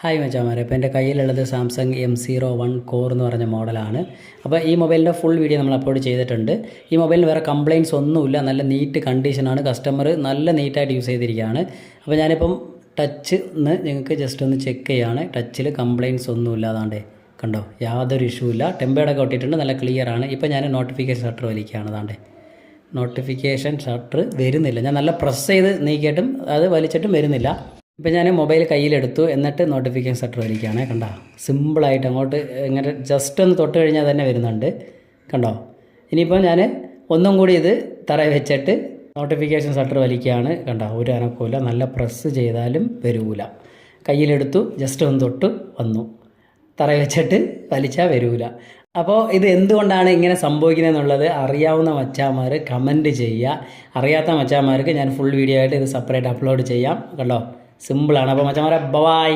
Hi മച്ചാമാരെ, ഇപ്പോൾ എൻ്റെ കയ്യിലുള്ളത് സാംസങ് M01 കോർ എന്ന് പറഞ്ഞ മോഡലാണ്. അപ്പോൾ ഈ മൊബൈലിൻ്റെ ഫുൾ വീഡിയോ നമ്മൾ അപ്ലോഡ് ചെയ്തിട്ടുണ്ട്. ഈ മൊബൈലിന് വേറെ കംപ്ലയിൻറ്റ്സ് ഒന്നുമില്ല, നല്ല നീറ്റ് കണ്ടീഷനാണ്. കസ്റ്റമർ നല്ല നീറ്റായിട്ട് യൂസ് ചെയ്തിരിക്കുകയാണ്. അപ്പോൾ ഞാനിപ്പം ടച്ച് ഒന്ന് നിങ്ങൾക്ക് ജസ്റ്റ് ഒന്ന് ചെക്ക് ചെയ്യുകയാണ്. ടച്ചിൽ കംപ്ലയിൻറ്റ്സ് ഒന്നുമില്ല, അതാണ്ടേ കണ്ടോ, യാതൊരു ഇഷ്യൂ ഇല്ല. ടെമ്പേഡൊക്കെ ഒട്ടിയിട്ടുണ്ട്, നല്ല ക്ലിയറാണ്. ഇപ്പോൾ ഞാൻ നോട്ടിഫിക്കേഷൻ ഷട്ടർ വലിക്കുകയാണ്. അതാണ്ടേ നോട്ടിഫിക്കേഷൻ ഷട്ടർ വരുന്നില്ല. ഞാൻ നല്ല പ്രസ് ചെയ്ത് നീക്കിയിട്ടും അത് വലിച്ചിട്ടും വരുന്നില്ല. ഇപ്പോൾ ഞാൻ മൊബൈൽ കയ്യിലെടുത്തു, എന്നിട്ട് നോട്ടിഫിക്കേഷൻ ഷട്ടർ വലിക്കുകയാണ്. കണ്ടോ, സിമ്പിളായിട്ട് അങ്ങോട്ട് ഇങ്ങനെ ജസ്റ്റ് ഒന്ന് തൊട്ട് കഴിഞ്ഞാൽ തന്നെ വരുന്നുണ്ട്. കണ്ടോ, ഇനിയിപ്പോൾ ഞാൻ ഒന്നും കൂടി ഇത് തറയിൽ വെച്ചിട്ട് നോട്ടിഫിക്കേഷൻ ഷട്ടർ വലിക്കുകയാണ്. കണ്ടോ, ഒരു അനക്കമില്ല, നല്ല പ്രസ് ചെയ്താലും വരൂല. കയ്യിലെടുത്തു, ജസ്റ്റ് ഒന്ന് തൊട്ട് വന്നു, തറയിൽ വെച്ചിട്ട് വലിച്ചാൽ വരൂല. അപ്പോൾ ഇത് എന്തുകൊണ്ടാണ് ഇങ്ങനെ സംഭവിക്കുന്നത് അറിയാവുന്ന മച്ചാന്മാർ കമൻറ്റ് ചെയ്യുക. അറിയാത്ത മച്ചാന്മാർക്ക് ഞാൻ ഫുൾ വീഡിയോ ആയിട്ട് ഇത് സെപ്പറേറ്റ് അപ്ലോഡ് ചെയ്യാം. കണ്ടോ, സിമ്പിളാണ്. അപ്പോൾ മച്ചാന്മാരെ ബൈ.